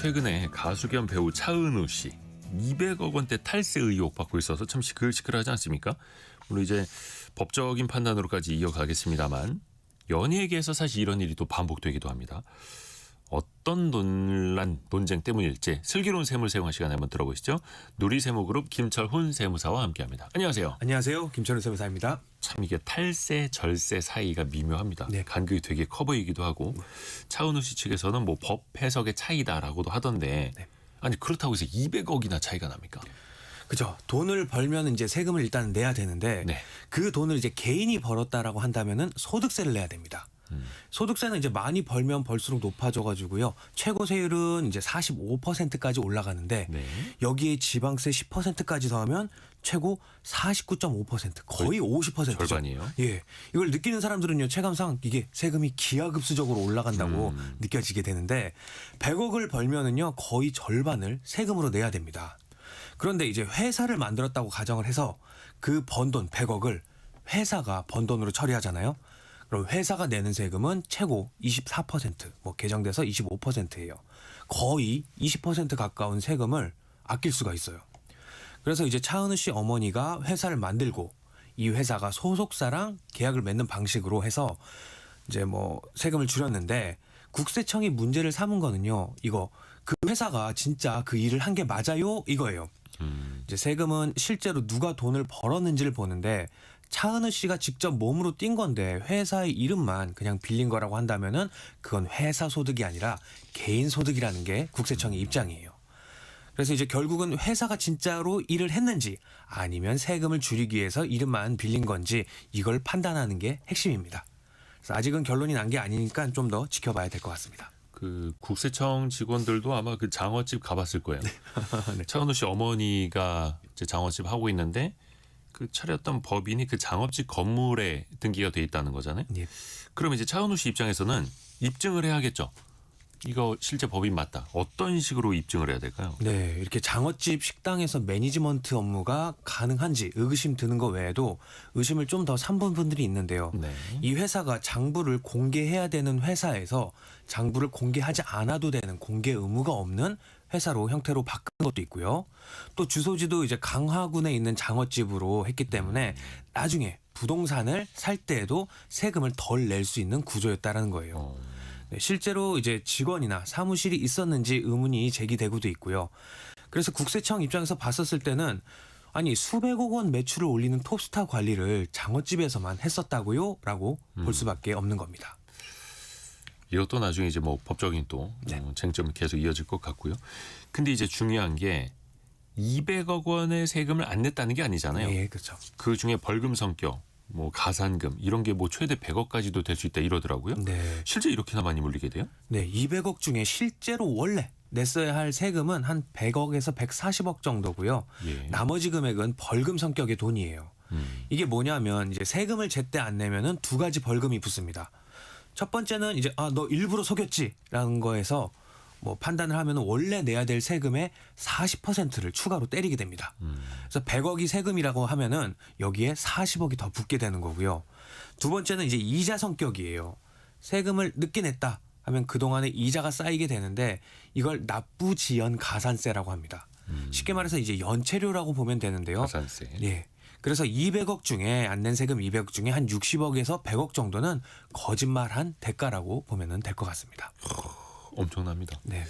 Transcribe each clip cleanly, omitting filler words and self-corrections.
최근에 가수 겸 배우 차은우 씨 200억 원대 탈세 의혹 받고 있어서 참 시끌시끌하지 않습니까? 물론 이제 법적인 판단으로까지 이어가겠습니다만 연예계에서 사실 이런 일이 또 반복되기도 합니다. 어떤 논쟁 때문일지 슬기로운 세무 세공화 시간에 한번 들어보시죠. 누리세무그룹 김철훈 세무사와 함께합니다. 안녕하세요. 안녕하세요. 김철훈 세무사입니다. 참 이게 탈세, 절세 사이가 미묘합니다. 네. 간격이 되게 커 보이기도 하고 차은우 씨 측에서는 뭐 법 해석의 차이다라고도 하던데 네. 아니 그렇다고 해서 200억이나 차이가 납니까? 그죠. 돈을 벌면 이제 세금을 일단 내야 되는데 네. 그 돈을 이제 개인이 벌었다라고 한다면은 소득세를 내야 됩니다. 소득세는 이제 많이 벌면 벌수록 높아져가지고요. 최고 세율은 이제 45%까지 올라가는데 네. 여기에 지방세 10%까지 더하면 최고 49.5% 거의 50%죠. 절반이에요. 예, 이걸 느끼는 사람들은요 체감상 이게 세금이 기하급수적으로 올라간다고 느껴지게 되는데 100억을 벌면은요 거의 절반을 세금으로 내야 됩니다. 그런데 이제 회사를 만들었다고 가정을 해서 그 번 돈 100억을 회사가 번 돈으로 처리하잖아요. 그럼 회사가 내는 세금은 최고 24%, 뭐 개정돼서 25%예요. 거의 20% 가까운 세금을 아낄 수가 있어요. 그래서 이제 차은우 씨 어머니가 회사를 만들고 이 회사가 소속사랑 계약을 맺는 방식으로 해서 이제 뭐 세금을 줄였는데 국세청이 문제를 삼은 거는요. 이거 그 회사가 진짜 그 일을 한 게 맞아요? 이거예요. 이제 세금은 실제로 누가 돈을 벌었는지를 보는데 차은우 씨가 직접 몸으로 뛴 건데 회사의 이름만 그냥 빌린 거라고 한다면은 그건 회사 소득이 아니라 개인 소득이라는 게 국세청의 입장이에요. 그래서 이제 결국은 회사가 진짜로 일을 했는지 아니면 세금을 줄이기 위해서 이름만 빌린 건지 이걸 판단하는 게 핵심입니다. 그래서 아직은 결론이 난 게 아니니까 좀 더 지켜봐야 될 것 같습니다. 그 국세청 직원들도 아마 그 장어집 가봤을 거예요. 네. 차은우 씨 어머니가 이제 장어집 하고 있는데 그 차렸던 법인이 그 장어집 건물에 등기가 돼 있다는 거잖아요. 예. 그럼 이제 차은우 씨 입장에서는 입증을 해야겠죠. 이거 실제 법인 맞다. 어떤 식으로 입증을 해야 될까요? 네, 이렇게 장어집 식당에서 매니지먼트 업무가 가능한지 의구심 드는 거 외에도 의심을 좀 더 삼은 분들이 있는데요. 네. 이 회사가 장부를 공개해야 되는 회사에서 장부를 공개하지 않아도 되는 공개 의무가 없는 회사로 형태로 바꾼 것도 있고요. 또 주소지도 이제 강화군에 있는 장어집으로 했기 때문에 나중에 부동산을 살 때에도 세금을 덜 낼 수 있는 구조였다라는 거예요. 네, 실제로 이제 직원이나 사무실이 있었는지 의문이 제기되고도 있고요. 그래서 국세청 입장에서 봤었을 때는 아니 수백억 원 매출을 올리는 톱스타 관리를 장어집에서만 했었다고요? 라고 볼 수밖에 없는 겁니다. 이것도 나중에 이제 뭐 법적인 또 쟁점이 계속 이어질 것 같고요. 근데 이제 중요한 게 200억 원의 세금을 안 냈다는 게 아니잖아요. 예, 그렇죠. 그 중에 벌금 성격, 뭐 가산금 이런 게 뭐 최대 100억까지도 될 수 있다 이러더라고요. 네. 실제 이렇게나 많이 물리게 돼요? 네, 200억 중에 실제로 원래 냈어야 할 세금은 한 100억에서 140억 정도고요. 예. 나머지 금액은 벌금 성격의 돈이에요. 이게 뭐냐면 이제 세금을 제때 안 내면은 두 가지 벌금이 붙습니다. 첫 번째는 이제 너 일부러 속였지라는 거에서 뭐 판단을 하면 원래 내야 될 세금의 40%를 추가로 때리게 됩니다. 그래서 100억이 세금이라고 하면은 여기에 40억이 더 붙게 되는 거고요. 두 번째는 이제 이자 성격이에요. 세금을 늦게 냈다 하면 그동안에 이자가 쌓이게 되는데 이걸 납부지연 가산세라고 합니다. 쉽게 말해서 이제 연체료라고 보면 되는데요. 가산세. 예. 그래서 200억 중에 안 낸 세금 200억 중에 한 60억에서 100억 정도는 거짓말한 대가라고 보면 될 것 같습니다. 엄청납니다. 네.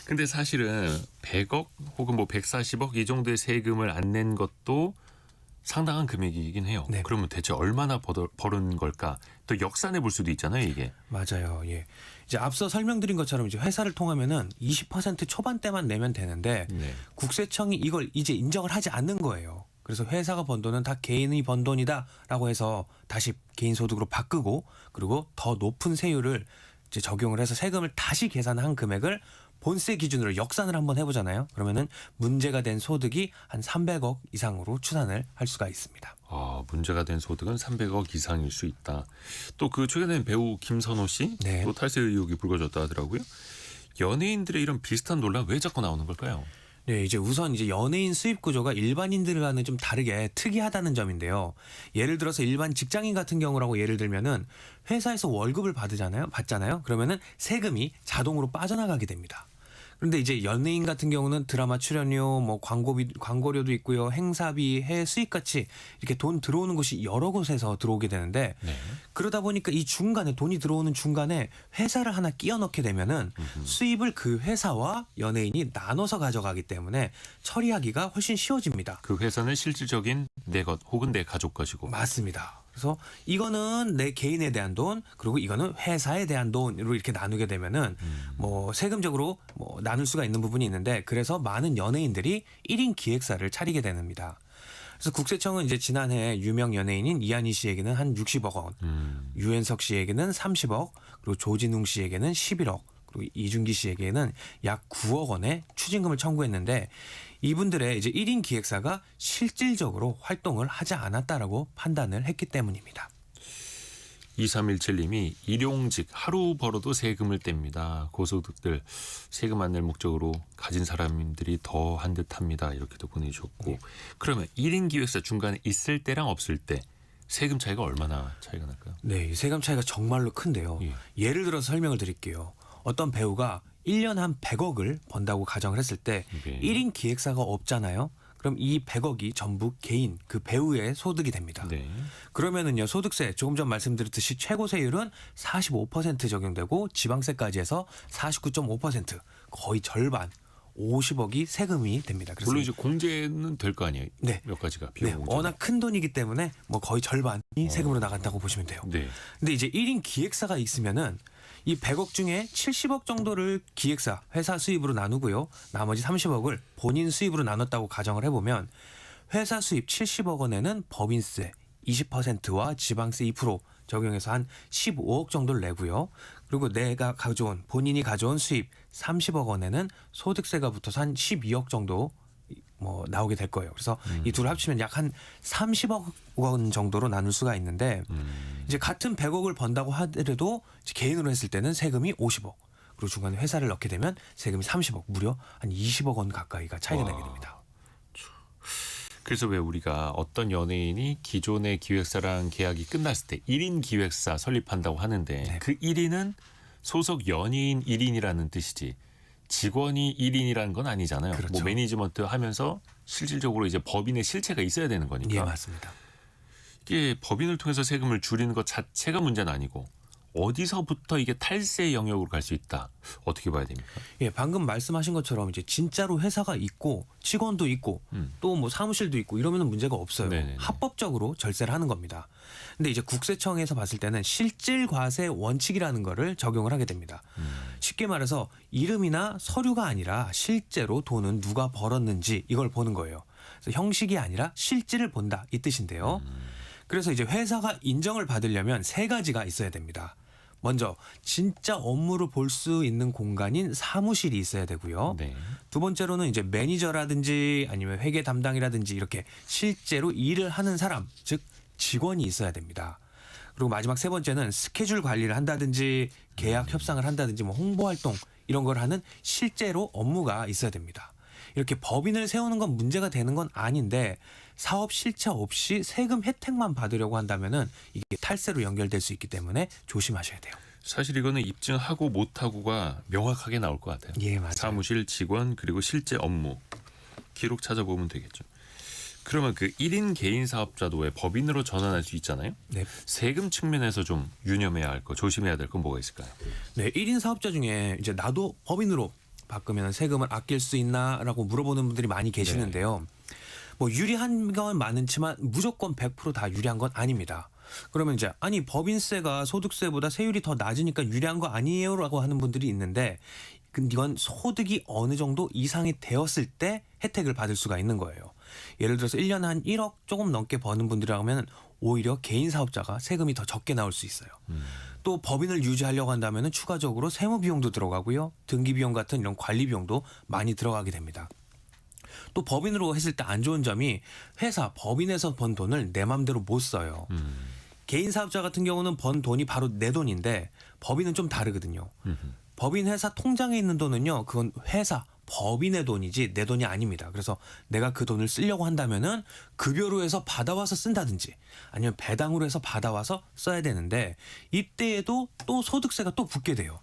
근데 사실은 100억 혹은 뭐 140억 이 정도의 세금을 안 낸 것도 상당한 금액이긴 해요. 네. 그러면 대체 얼마나 벌은 걸까? 또 역산해 볼 수도 있잖아요, 이게. 맞아요. 예. 이제 앞서 설명드린 것처럼 이제 회사를 통하면은 20% 초반대만 내면 되는데 네. 국세청이 이걸 이제 인정을 하지 않는 거예요. 그래서 회사가 번 돈은 다 개인이 번 돈이다라고 해서 다시 개인 소득으로 바꾸고 그리고 더 높은 세율을 이제 적용을 해서 세금을 다시 계산한 금액을 본세 기준으로 역산을 한번 해보잖아요. 그러면은 문제가 된 소득이 한 300억 이상으로 추산을 할 수가 있습니다. 문제가 된 소득은 300억 이상일 수 있다. 또 그 최근에 배우 김선호 씨, 네. 또 탈세 의혹이 불거졌다 하더라고요. 연예인들의 이런 비슷한 논란 왜 자꾸 나오는 걸까요? 네, 이제 우선 이제 연예인 수입 구조가 일반인들과는 좀 다르게 특이하다는 점인데요. 예를 들어서 일반 직장인 같은 경우라고 예를 들면은 회사에서 월급을 받잖아요. 그러면은 세금이 자동으로 빠져나가게 됩니다. 그런데 이제 연예인 같은 경우는 드라마 출연료, 뭐 광고료도 있고요, 행사비, 해외 수입같이 이렇게 돈 들어오는 곳이 여러 곳에서 들어오게 되는데 네. 그러다 보니까 이 중간에 돈이 들어오는 중간에 회사를 하나 끼워 넣게 되면은 수입을 그 회사와 연예인이 나눠서 가져가기 때문에 처리하기가 훨씬 쉬워집니다. 그 회사는 실질적인 내 것 혹은 내 가족 것이고. 맞습니다. 그래서 이거는 내 개인에 대한 돈, 그리고 이거는 회사에 대한 돈으로 이렇게 나누게 되면은 뭐 세금적으로 뭐 나눌 수가 있는 부분이 있는데, 그래서 많은 연예인들이 1인 기획사를 차리게 됩니다. 그래서 국세청은 이제 지난해 유명 연예인인 이한희 씨에게는 한 60억 원, 유연석 씨에게는 30억, 그리고 조진웅 씨에게는 11억, 그리고 이준기 씨에게는 약 9억 원의 추징금을 청구했는데, 이분들의 이제 1인 기획사가 실질적으로 활동을 하지 않았다라고 판단을 했기 때문입니다. 2317님이 일용직 하루 벌어도 세금을 뗍니다. 고소득들 세금 안 낼 목적으로 가진 사람들이 더 한 듯합니다. 이렇게도 보내주셨고. 네. 그러면 1인 기획사 중간에 있을 때랑 없을 때 세금 차이가 얼마나 차이가 날까요? 네, 이 세금 차이가 정말로 큰데요. 예. 예를 들어서 설명을 드릴게요. 어떤 배우가 1년 한 100억을 번다고 가정을 했을 때 네. 1인 기획사가 없잖아요. 그럼 이 100억이 전부 개인 그 배우의 소득이 됩니다. 네. 그러면은요, 소득세 조금 전 말씀드렸듯이 최고세율은 45% 적용되고 지방세까지 해서 49.5%, 거의 절반 50억이 세금이 됩니다. 그래서 물론 이제 공제는 될 거 아니에요. 네. 몇 가지가 네, 비용 공제. 워낙 큰 돈이기 때문에 뭐 거의 절반이 세금으로 나간다고 보시면 돼요. 네. 근데 이제 1인 기획사가 있으면은 이 100억 중에 70억 정도를 기획사, 회사 수입으로 나누고요. 나머지 30억을 본인 수입으로 나눴다고 가정을 해보면 회사 수입 70억 원에는 법인세 20%와 지방세 2% 적용해서 한 15억 정도를 내고요. 그리고 본인이 가져온 수입 30억 원에는 소득세가 붙어서 한 12억 정도 뭐 나오게 될 거예요. 그래서 이 둘을 합치면 약 한 30억 원 정도로 나눌 수가 있는데, 이제 같은 100억을 번다고 하더라도 이제 개인으로 했을 때는 세금이 50억, 그리고 중간에 회사를 넣게 되면 세금이 30억, 무려 한 20억 원 가까이가 차이가 와. 나게 됩니다. 그래서 왜 우리가 어떤 연예인이 기존의 기획사랑 계약이 끝났을 때 1인 기획사 설립한다고 하는데 네. 그 1인은 소속 연예인 1인이라는 뜻이지 직원이 1인이라는 건 아니잖아요. 그렇죠. 뭐 매니지먼트 하면서 실질적으로 이제 법인의 실체가 있어야 되는 거니까. 예, 맞습니다. 이게 법인을 통해서 세금을 줄이는 것 자체가 문제는 아니고 어디서부터 이게 탈세 영역으로 갈 수 있다. 어떻게 봐야 됩니까? 예, 방금 말씀하신 것처럼 이제 진짜로 회사가 있고 직원도 있고 또 뭐 사무실도 있고 이러면 문제가 없어요. 네네네. 합법적으로 절세를 하는 겁니다. 근데 이제 국세청에서 봤을 때는 실질 과세 원칙이라는 거를 적용을 하게 됩니다. 쉽게 말해서 이름이나 서류가 아니라 실제로 돈은 누가 벌었는지 이걸 보는 거예요. 그래서 형식이 아니라 실질을 본다 이 뜻인데요. 그래서 이제 회사가 인정을 받으려면 세 가지가 있어야 됩니다. 먼저 진짜 업무를 볼 수 있는 공간인 사무실이 있어야 되고요. 네. 두 번째로는 이제 매니저라든지 아니면 회계 담당이라든지 이렇게 실제로 일을 하는 사람, 즉 직원이 있어야 됩니다. 그리고 마지막 세 번째는 스케줄 관리를 한다든지 계약 협상을 한다든지 뭐 홍보 활동 이런 걸 하는 실제로 업무가 있어야 됩니다. 이렇게 법인을 세우는 건 문제가 되는 건 아닌데 사업 실체 없이 세금 혜택만 받으려고 한다면은 이게 탈세로 연결될 수 있기 때문에 조심하셔야 돼요. 사실 이거는 입증하고 못하고가 명확하게 나올 것 같아요. 예, 맞아요. 사무실 직원 그리고 실제 업무 기록 찾아보면 되겠죠. 그러면 그 1인 개인 사업자도 왜 법인으로 전환할 수 있잖아요. 네. 세금 측면에서 좀 유념해야 할 거, 조심해야 될 건 뭐가 있을까요? 네, 1인 사업자 중에 이제 나도 법인으로 바꾸면 세금을 아낄 수 있나라고 물어보는 분들이 많이 계시는데요. 뭐 유리한 건 많지만 무조건 100% 다 유리한 건 아닙니다. 그러면 이제 아니 법인세가 소득세보다 세율이 더 낮으니까 유리한 거 아니에요라고 하는 분들이 있는데 이건 소득이 어느 정도 이상이 되었을 때 혜택을 받을 수가 있는 거예요. 예를 들어서 1년에 한 1억 조금 넘게 버는 분들이라면 오히려 개인 사업자가 세금이 더 적게 나올 수 있어요. 또 법인을 유지하려고 한다면 추가적으로 세무 비용도 들어가고요. 등기 비용 같은 이런 관리 비용도 많이 들어가게 됩니다. 또 법인으로 했을 때 안 좋은 점이 회사 법인에서 번 돈을 내 맘대로 못 써요. 개인 사업자 같은 경우는 번 돈이 바로 내 돈인데 법인은 좀 다르거든요. 법인 회사 통장에 있는 돈은요, 그건 회사 법인의 돈이지 내 돈이 아닙니다. 그래서 내가 그 돈을 쓰려고 한다면은 급여로 해서 받아와서 쓴다든지 아니면 배당으로 해서 받아와서 써야 되는데 이때에도 또 소득세가 또 붙게 돼요.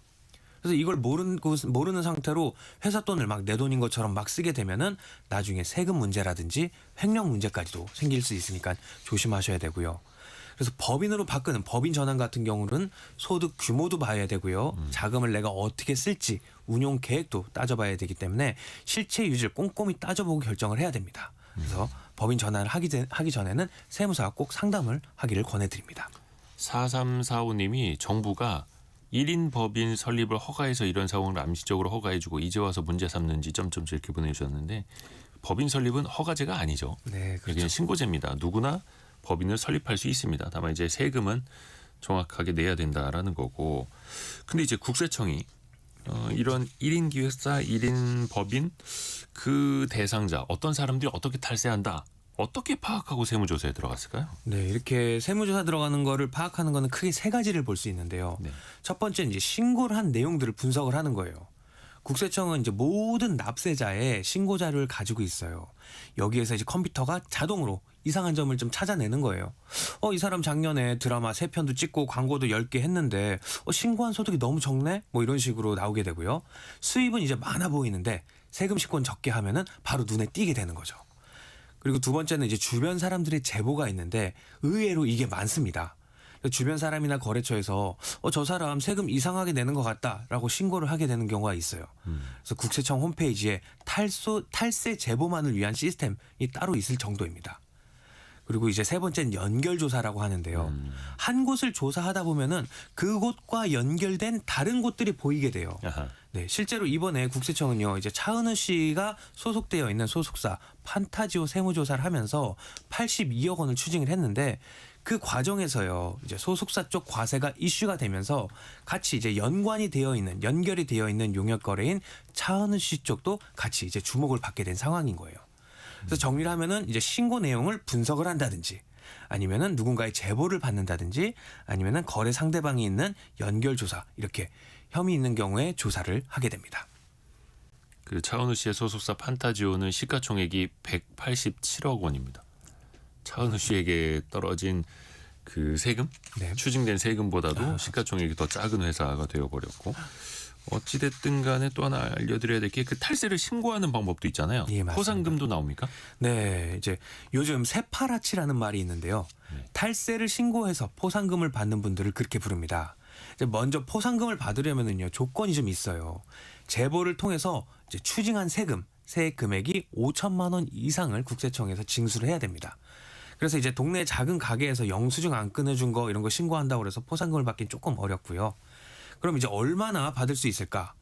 그래서 이걸 모르는 상태로 회사 돈을 막 내 돈인 것처럼 막 쓰게 되면은 나중에 세금 문제라든지 횡령 문제까지도 생길 수 있으니까 조심하셔야 되고요. 그래서 법인으로 바꾸는 법인 전환 같은 경우는 소득 규모도 봐야 되고요. 자금을 내가 어떻게 쓸지 운용 계획도 따져봐야 되기 때문에 실체 유지를 꼼꼼히 따져보고 결정을 해야 됩니다. 그래서 법인 전환을 하기 전에는 세무사와 꼭 상담을 하기를 권해드립니다. 4345님이 정부가 1인 법인 설립을 허가해서 이런 상황을 암시적으로 허가해주고 이제 와서 문제 삼는지 점점점 이렇게 보내주셨는데 법인 설립은 허가제가 아니죠. 네, 그렇죠. 이게 신고제입니다. 누구나 법인을 설립할 수 있습니다. 다만 이제 세금은 정확하게 내야 된다라는 거고. 근데 이제 국세청이 이런 1인 기획사, 1인 법인 그 대상자 어떤 사람들이 어떻게 탈세한다. 어떻게 파악하고 세무조사에 들어갔을까요? 네, 이렇게 세무조사 들어가는 거를 파악하는 거는 크게 세 가지를 볼 수 있는데요. 네. 첫 번째는 이제 신고를 한 내용들을 분석을 하는 거예요. 국세청은 이제 모든 납세자의 신고 자료를 가지고 있어요. 여기에서 이제 컴퓨터가 자동으로 이상한 점을 좀 찾아내는 거예요. 이 사람 작년에 드라마 3편도 찍고 광고도 10개 했는데 신고한 소득이 너무 적네? 뭐 이런 식으로 나오게 되고요. 수입은 이제 많아 보이는데 세금 신고는 적게 하면은 바로 눈에 띄게 되는 거죠. 그리고 두 번째는 이제 주변 사람들의 제보가 있는데 의외로 이게 많습니다. 주변 사람이나 거래처에서 저 사람 세금 이상하게 내는 것 같다라고 신고를 하게 되는 경우가 있어요. 그래서 국세청 홈페이지에 탈세 제보만을 위한 시스템이 따로 있을 정도입니다. 그리고 이제 세 번째는 연결 조사라고 하는데요. 한 곳을 조사하다 보면은 그곳과 연결된 다른 곳들이 보이게 돼요. 아하. 네, 실제로 이번에 국세청은요, 이제 차은우 씨가 소속되어 있는 소속사 판타지오 세무조사를 하면서 82억 원을 추징을 했는데 그 과정에서요, 이제 소속사 쪽 과세가 이슈가 되면서 같이 이제 연결이 되어 있는 용역 거래인 차은우 씨 쪽도 같이 이제 주목을 받게 된 상황인 거예요. 그래서 정리를 하면은 이제 신고 내용을 분석을 한다든지 아니면은 누군가의 제보를 받는다든지 아니면은 거래 상대방이 있는 연결 조사 이렇게 혐의 있는 경우에 조사를 하게 됩니다. 그 차은우 씨의 소속사 판타지오는 시가총액이 187억 원입니다. 차은우 씨에게 떨어진 그 세금, 네. 추징된 세금보다도 시가총액이 더 작은 회사가 되어버렸고 어찌됐든 간에 또 하나 알려드려야 될 게 그 탈세를 신고하는 방법도 있잖아요. 예, 맞습니다. 포상금도 나옵니까? 네, 이제 요즘 세파라치라는 말이 있는데요. 탈세를 신고해서 포상금을 받는 분들을 그렇게 부릅니다. 이제 먼저 포상금을 받으려면은요 조건이 좀 있어요. 제보를 통해서 이제 추징한 세액 금액이 5천만 원 이상을 국세청에서 징수를 해야 됩니다. 그래서 이제 동네 작은 가게에서 영수증 안 끊어준 거 이런 거 신고한다고 해서 포상금을 받긴 조금 어렵고요. 그럼 이제 얼마나 받을 수 있을까?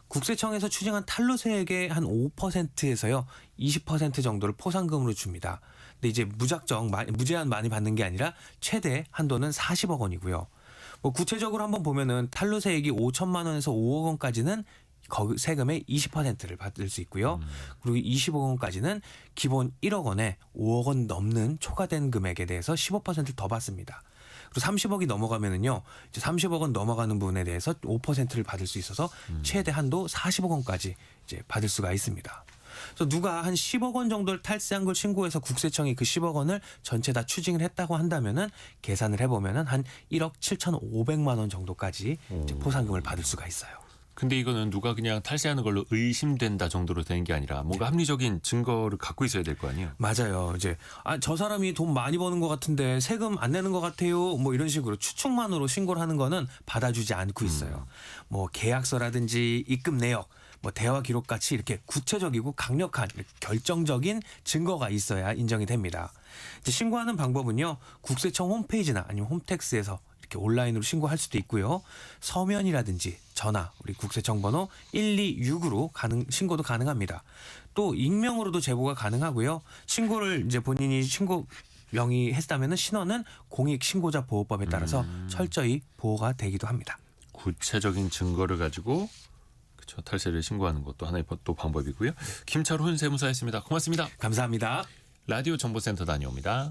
국세청에서 추징한 탈루세액의 한 5%에서요 20% 정도를 포상금으로 줍니다. 근데 이제 무제한 많이 받는 게 아니라 최대 한도는 40억 원이고요. 뭐 구체적으로 한번 보면은 탈루세액이 5천만 원에서 5억 원까지는 거기 세금의 20%를 받을 수 있고요. 그리고 25억 원까지는 기본 1억 원에 5억 원 넘는 초과된 금액에 대해서 15%를 더 받습니다. 그리고 30억이 넘어가면은요, 이제 30억 원 넘어가는 부분에 대해서 5%를 받을 수 있어서 최대 한도 40억 원까지 이제 받을 수가 있습니다. 그래서 누가 한 10억 원 정도를 탈세한 걸 신고해서 국세청이 그 10억 원을 전체 다 추징을 했다고 한다면은 계산을 해보면은 한 1억 7,500만 원 정도까지 이제 포상금을 받을 수가 있어요. 근데 이거는 누가 그냥 탈세하는 걸로 의심된다 정도로 되는 게 아니라 뭔가 합리적인 증거를 갖고 있어야 될 거 아니에요? 맞아요. 이제 저 사람이 돈 많이 버는 것 같은데 세금 안 내는 것 같아요. 뭐 이런 식으로 추측만으로 신고를 하는 거는 받아주지 않고 있어요. 뭐 계약서라든지 입금 내역, 뭐 대화 기록 같이 이렇게 구체적이고 강력한 결정적인 증거가 있어야 인정이 됩니다. 이제 신고하는 방법은요, 국세청 홈페이지나 아니면 홈택스에서 이렇게 온라인으로 신고할 수도 있고요. 서면이라든지 전화, 우리 국세청 번호 126으로 신고도 가능합니다. 또 익명으로도 제보가 가능하고요. 신고를 이제 본인이 신고 명의했다면은 신원은 공익신고자 보호법에 따라서 철저히 보호가 되기도 합니다. 구체적인 증거를 가지고 그렇죠, 탈세를 신고하는 것도 하나의 또 방법이고요. 김철훈 세무사였습니다. 고맙습니다. 감사합니다. 라디오 정보센터 다녀옵니다.